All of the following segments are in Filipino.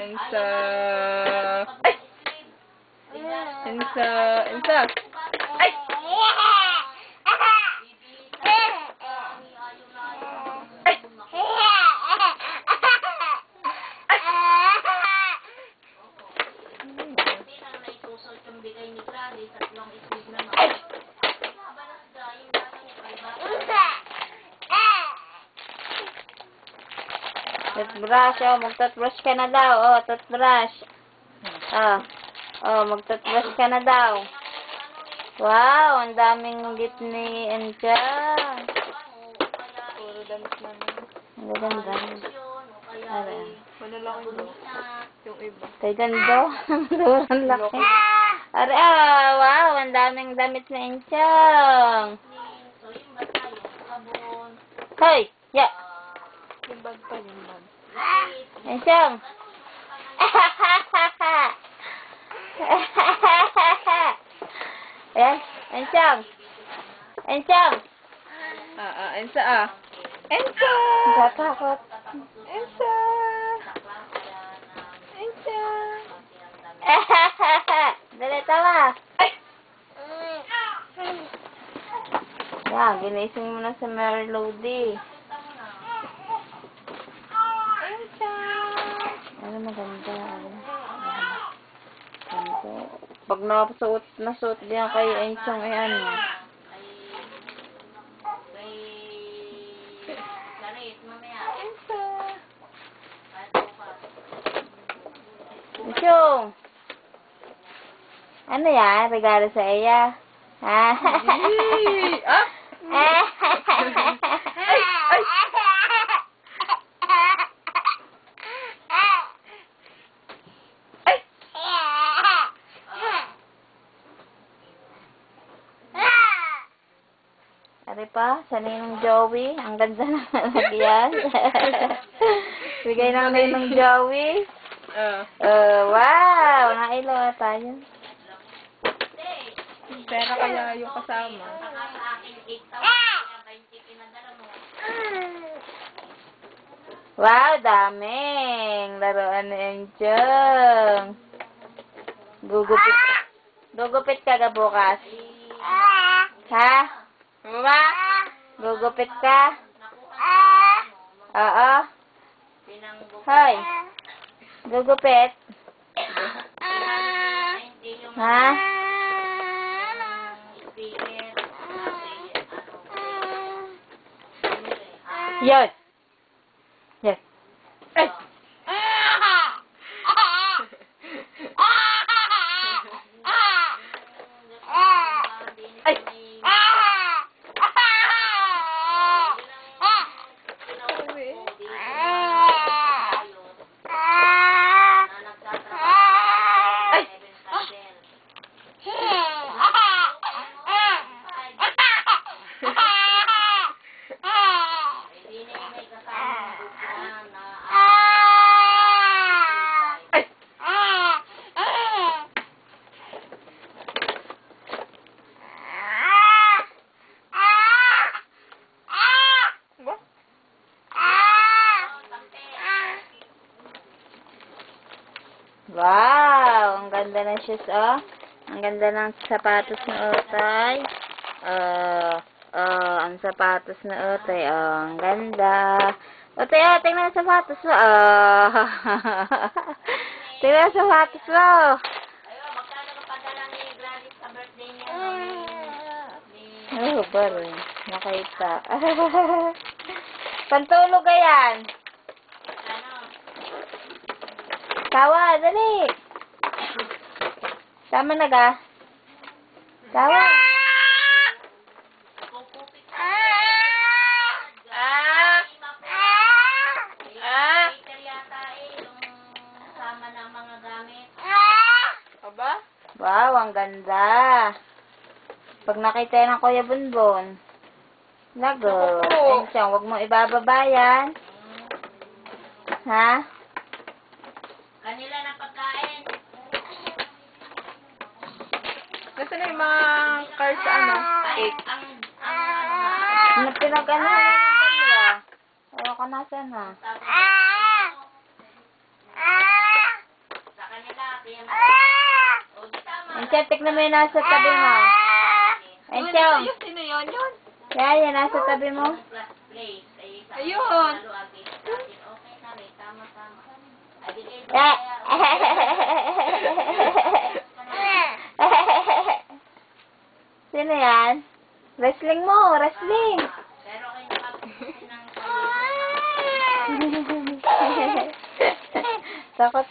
Ensa. Ay! Ensa. Ay! Toothbrush, oh, mag-toothbrush ka na daw. Oh, toothbrush. Mag-toothbrush ka na daw. Wow, ang daming git ni Encha. Puro damit namin. Ang ganda. Ara. Wala lang yung iba. Kay ganda. Sobrang laki. Ara, wow, ang daming damit ni Enchang. Hoy, ya. Yung bag pa, yung bag. Enchang. Ayan, Enchang. Enchang. Ensa. Ensa! Natatakot. Ensa! Ensa! Dali, tawa. Ay! Yan, ginising mo na sa Mary Lodi. Ensa! Ano maganda. Ganda. Pag nasuot diyan kay Enchang, ay ano. Ensa! Enchang! Ano yan? Regalo sa iya? Ha? Yee! Ah! Ari pa, sa Ninong Joey. Ang ganda ng lagyan. Bigay ng Ninong Joey. Wow! Nailaw tayo. Pera kaya yung kasama. Wow, daming laruan ni Enchong. Gugupit ka ga bukas? Ha? Mama? Gugupit ka? Oo. Hoy. Gugupit? Ha? Yes. Yes. Ay. Ay. Wow! Ang ganda ng shoes, oh. Ang ganda ng sapatos na Otay. Ang sapatos na Otay. Ang ganda. Otay, tingnan ang sapatos mo. Tingnan ang sapatos mo. Oh, baro. Nakita. Pantulog yan. Tawa, dali. Tama na ga. Tawa. Aba? Wow, ang ganda. Pag nakita ng Kuya Bunbon. Lago. Enchang, wag mo ibababa yan. Ha? Kanila na pagkain. Nasaan na yung mga cars sa ano? Cake. Ano pinag-ano na ng dalawa? Ayaw ka nasa na. malaki yan. O, di tama. Enchong, tignan mo yung nasa tabi mo. Enchong. Yun, sino yun? Yun. Yan, yan, nasa tabi mo. Plus place. Ay, sa- Ayun. lalo, ate, sa atin. Okay na rin. Tama. Adi kayo Ah. Sino yan? Wrestling mo, wrestling. Pero kayo nakapagpusin ng Takot.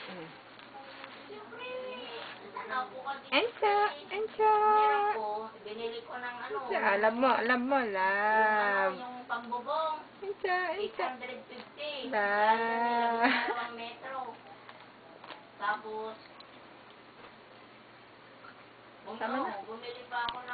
Encha, Encha. Binili ko ng ano. Encha, alam mo, love. Yung pambubong. Encha, Encha. 850. Ah. 2 metro. Tapos, Tama na. bumili pa ako ng